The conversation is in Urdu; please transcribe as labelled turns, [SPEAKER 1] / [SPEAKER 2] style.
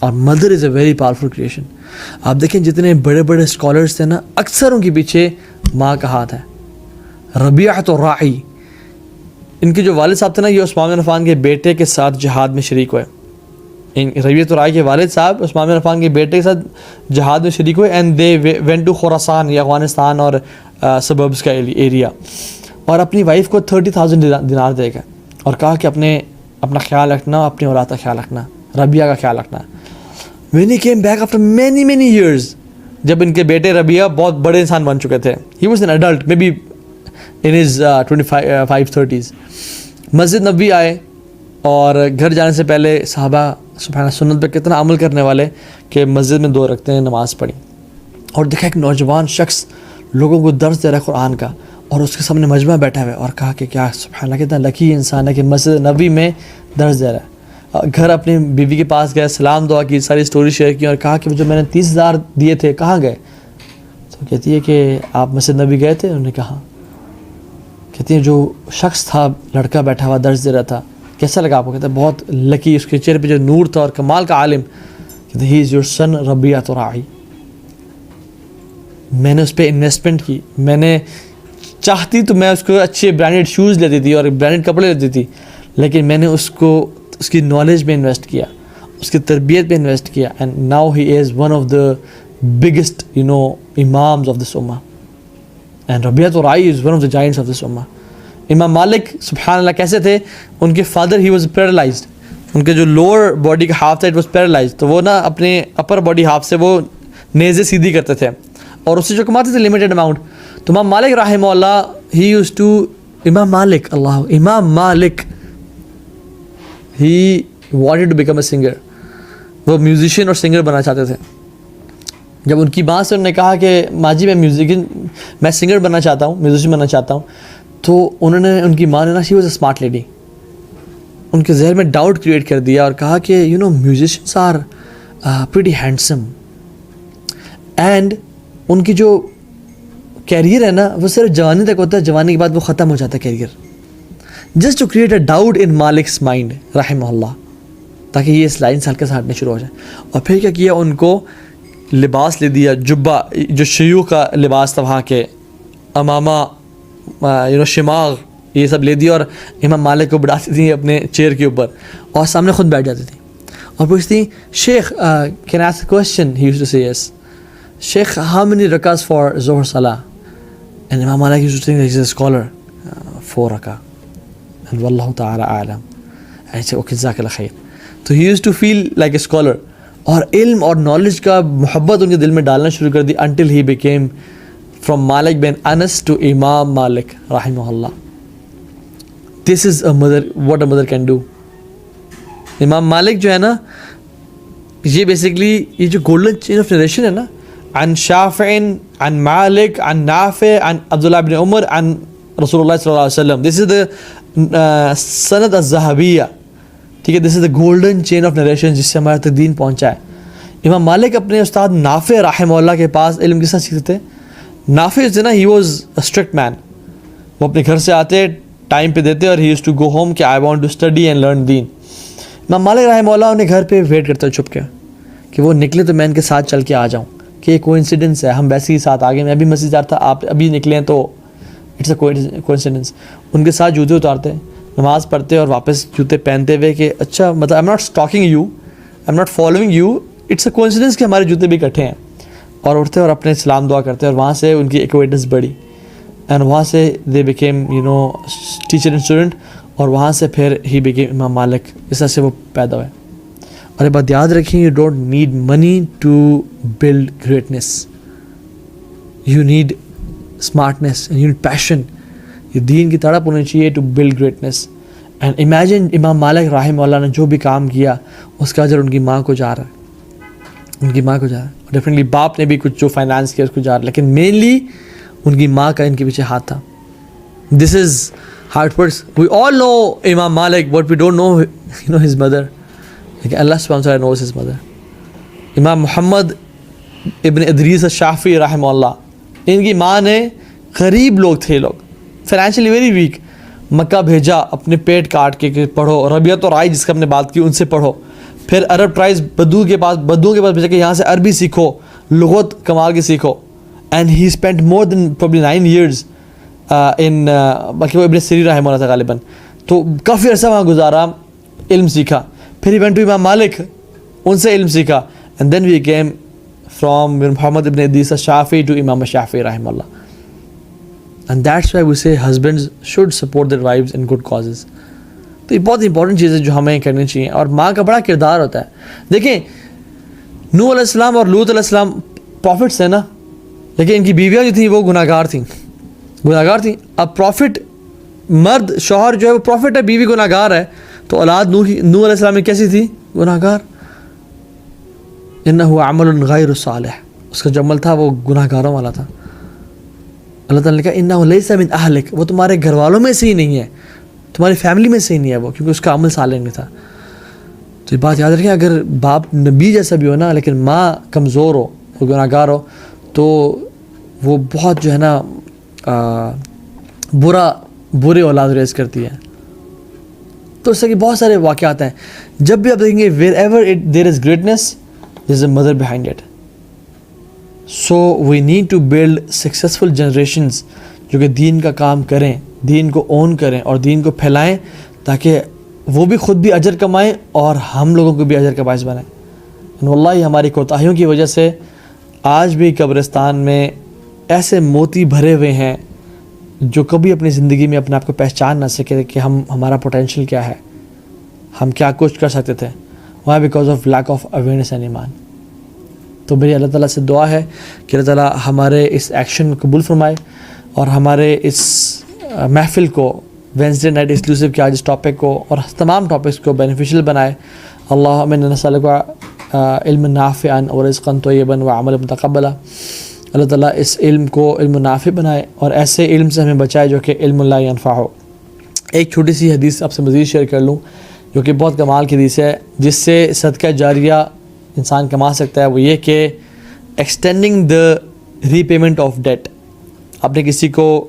[SPEAKER 1] اور mother is a very powerful creation. آپ دیکھیں جتنے بڑے بڑے اسکالرس تھے نا, اکثر ان کے پیچھے ماں کا ہاتھ ہے. ربیعۃ الراعی, ان کے جو والد صاحب تھے نا, یہ عثمان بن عفان کے بیٹے کے ساتھ جہاد میں شریک ہوئے. ربیعۃ الراعی کے والد صاحب عثمان بن عفان کے بیٹے کے ساتھ جہاد میں شریک ہوئے, اینڈ دے وینٹ ٹو خراسان, یہ افغانستان اور سبربس کا ایریا, اور اپنی وائف کو 30,000 دینار دے گئے اور کہا کہ اپنا خیال رکھنا, اپنی اولاد کا خیال رکھنا, ربیعہ کا خیال رکھنا. when he came back after many years, جب ان کے بیٹے ربیعہ بہت بڑے انسان بن چکے تھے, he was an adult, maybe in his 25-30s, Masjid Nabawi آئے اور گھر جانے سے پہلے صحابہ سبحانہ سنت پہ کتنا عمل کرنے والے کہ مسجد میں 2 رکعتیں نماز پڑھی, اور دیکھا ایک نوجوان شخص لوگوں کو درس دے رہا ہے قرآن کا, اور اس کے سامنے مجمع بیٹھا ہوا ہے, اور کہا کہ کیا سبحان اللہ کتنا لکی انسان ہے کہ مسجد نبوی میں درس دے رہا ہے. گھر اپنی بیوی کے پاس گئے, سلام دعا کی, ساری اسٹوری شیئر کی, اور کہا کہ جو میں نے 30,000 دیے تھے کہاں گئے؟ تو کہتی ہے کہ آپ مسجد نبی گئے تھے؟ انہوں نے کہا. کہتی ہے جو شخص تھا, لڑکا بیٹھا ہوا درس دے رہا تھا, کیسا لگا آپ کو؟ کہتا ہے بہت لکی, اس کے چہرے پہ جو نور تھا اور کمال کا عالم. کہتے ہی از یور سن ربیعۃ الراعی. میں نے اس پہ انویسٹمنٹ کی, میں نے چاہتی تو میں اس کو اچھے برانڈیڈ شوز لے دیتی اور برانڈیڈ کپڑے لے دیتی, لیکن میں نے اس کو اس کی نالج میں انویسٹ کیا, اس کی تربیت پہ انویسٹ کیا, and now he is one of the biggest امامز آف دس امہ, اینڈ ربیعۃ الراعی is one of the giants of this امہ. امام مالک سبحان اللہ کیسے تھے, ان کے فادر ہی واز پیرالائزڈ, ان کے جو لوور باڈی کا ہاف تھا اٹ واز پیرالائزڈ, تو وہ نا اپنے اپر باڈی ہاف سے وہ نیزے سیدھی کرتے تھے, اور اس سے جو کماتے تھے لمیٹڈ اماؤنٹ. تو امام مالک رحمہ اللہ ہی یوز ٹو امام مالک he wanted to become a singer, وہ میوزیشین اور سنگر بننا چاہتے تھے. جب ان کی ماں سے انہوں نے کہا کہ ماں جی میں سنگر بننا چاہتا ہوں, میوزیشین بننا چاہتا ہوں, تو ان کی ماں نے نا she was a smart lady, ان کے ذہن میں ڈاؤٹ کریٹ کر دیا اور کہا کہ musicians are pretty handsome, and ان کی جو کیریئر ہے نا وہ صرف جوانی تک ہوتا ہے, جوانی کے بعد وہ ختم ہو جاتا ہے career. Just to create a doubt in Malik's mind رحمہ اللہ, تاکہ یہ اس لائن سے ہلکے سے ہٹنے شروع ہو جائے. اور پھر کیا کیا, ان کو لباس لے دیا, جبہ جو شیوخ کا لباس تھا وہاں کے, امامہ شماغ, یہ سب لے دیا, اور امام مالک کو بٹھاتی تھیں اپنے چیئر کے اوپر اور سامنے خود بیٹھ جاتی تھیں اور پوچھتی Sheikh can I ask a question, he used to say yes. Sheikh how many رکعز for ظہر صلاح؟ And Imam Malik used to think he is a scholar, 4 رکعہ, and واللہ تعالی اعلم. ایسے اوکے جزاک اللہ خیر. تو he use to feel like a scholar, اور علم اور نالج کا محبت ان کے دل میں ڈالنا شروع کر دی, until he became from Malik bin Anas to امام مالک رحمہ اللہ. This is a mother, what a mother can do. Imam Malik جو ہے نا, یہ بیسکلی یہ جو گولڈن چین آف نریشن ہے نا, عن شافع عن مالک عن نافع عن عبداللہ بن عمر عن رسول اللہ صلی اللہ علیہ وسلم, دس از دا سند الذہبیہ, ٹھیک ہے, دس از دا گولڈن چین آف نریشن جس سے ہمارا تک دین پہنچا ہے. امام مالک اپنے استاد نافع رحمہ اللہ کے پاس علم کے ساتھ سیکھتے تھے. نافع جو نا ہی واز اے اسٹرکٹ مین, وہ اپنے گھر سے آتے ٹائم پہ دیتے, اور he use to go home کہ I want to study and learn دین. امام مالک رحمہ اللہ انہیں گھر پہ ویٹ کرتے چھپ کے کہ وہ نکلے تو میں ان کے ساتھ چل کے آ جاؤں, کہ یہ کوئنسیڈنس ہے, ہم ویسے ہی ساتھ آگے, میں ابھی مسجد جا رہا تھا, آپ ابھی نکلے ہیں, تو اٹس اے کوئنسیڈنس. ان کے ساتھ جوتے اتارتے, نماز پڑھتے اور واپس جوتے پہنتے ہوئے کہ اچھا مطلب I am not stalking you, I am not following you, it's a coincidence کہ ہمارے جوتے بھی اکٹھے ہیں. اور اٹھتے اور اپنے سلام دعا کرتے, اور وہاں سے ان کی ایکوائنٹنس بڑھی, اینڈ وہاں سے they became teacher and student, اور وہاں سے پھر ہی بیکیم امام مالک, اس طرح سے وہ پیدا ہوئے. اور یہ بات یاد رکھیں, you don't need money to build greatness, you need smartness and you need passion. یہ دین کی تڑپ ہونی چاہیے to build greatness. And imagine Imam Malik رحمہ اللہ نے جو بھی کام کیا اس کا اجر ان کی ماں کو جا رہا ہے, ان کی ماں کو جا رہا ہے. ڈیفینیٹلی باپ نے بھی کچھ جو فائنانس کیا اس کو جا رہا ہے, لیکن مینلی ان کی ماں کا ان کے پیچھے ہاتھ تھا. This is how it works. We all know Imam Malik, but we don't know his mother, لیکن اللہ سبحانہ وتعالی نوز ہز مدر. امام محمد ابن ادریس الشافعی رحمہ اللہ, ان کی ماں نے, غریب لوگ تھے, لوگ فائنینشلی ویری ویک, مکہ بھیجا اپنے پیٹ کاٹ کے کہ پڑھو. ربیعۃ الراعی جس کا ہم نے بات کی ان سے پڑھو, پھر عرب ٹرائبس بدوؤں کے پاس بھیجا کہ یہاں سے عربی سیکھو, لغت کمال کی سیکھو. And he spend more than probably 9 years in, باقی وہ ابن سیرین رحمہ اللہ تھا غالباً, تو کافی عرصہ وہاں گزارا, علم سیکھا. پھر ہی وینٹ ٹو امام مالک, ان سے علم سیکھا. And then we came from Muhammad ibn Idris al-Shafi'i to Imam al-Shafi'i رحمہ اللہ. And that's why we say husbands should support their wives in good causes. تو یہ بہت امپورٹنٹ چیز ہے جو ہمیں کرنی چاہیے, اور ماں کا بڑا کردار ہوتا ہے. دیکھیں نوح علیہ السلام اور لوط علیہ السلام پروفٹس ہیں نا, لیکن ان کی بیویاں جو تھیں وہ گناہ گار تھیں. اب پروفٹ مرد شوہر جو ہے وہ پروفٹ ہے, بیوی گناہ گار ہے, تو اولاد نوح علیہ السلام میں کیسی تھی؟ گناہ گار. انہ عمل غیر صالح, اس کا جو عمل تھا وہ گناہ گاروں والا تھا. اللہ تعالیٰ نے کہا انہ لیس من اہلک, وہ تمہارے گھر والوں میں سے ہی نہیں ہے, تمہاری فیملی میں سے ہی نہیں ہے وہ, کیونکہ اس کا عمل صالح نہیں تھا. تو یہ بات یاد رکھیں, اگر باپ نبی جیسا بھی ہو نا لیکن ماں کمزور ہو, وہ گناہ گار ہو, تو وہ بہت جو ہے نا برے اولاد ریز کرتی ہے. تو اس سے کہ بہت سارے واقعات ہیں. جب بھی آپ دیکھیں گے wherever there is greatness there is a mother behind it. So we need to build successful generations جو کہ دین کا کام کریں, دین کو اون کریں اور دین کو پھیلائیں, تاکہ وہ بھی خود بھی اجر کمائیں اور ہم لوگوں کو بھی اجر کا باعث بنائیں. واللہ ہماری کوتاہیوں کی وجہ سے آج بھی قبرستان میں ایسے موتی بھرے ہوئے ہیں جو کبھی اپنی زندگی میں اپنے آپ کو پہچان نہ سکے کہ ہمارا پوٹینشیل کیا ہے, ہم کیا کچھ کر سکتے تھے. وہاں because of lack of awareness and ایمان. تو میری اللہ تعالیٰ سے دعا ہے کہ اللہ تعالیٰ ہمارے اس ایکشن کو قبول فرمائے اور ہمارے اس محفل کو, وینسڈے نائٹ ایکسکلوسیو کے آج اس ٹاپک کو اور تمام ٹاپکس کو بینیفیشیل بنائے. اللہم انا نسألک علم نافعا ورزقا طیبا وعملا متقبلا. اللہ تعالیٰ اس علم کو علم نافع بنائے اور ایسے علم سے ہمیں بچائے جو کہ علم لا ینفع ہو. ایک چھوٹی سی حدیث آپ سے مزید شیئر کر لوں جو کہ بہت کمال کی حدیث ہے, جس سے صدقہ جاریہ انسان کما سکتا ہے. وہ یہ کہ extending the repayment of date. آپ نے کسی کو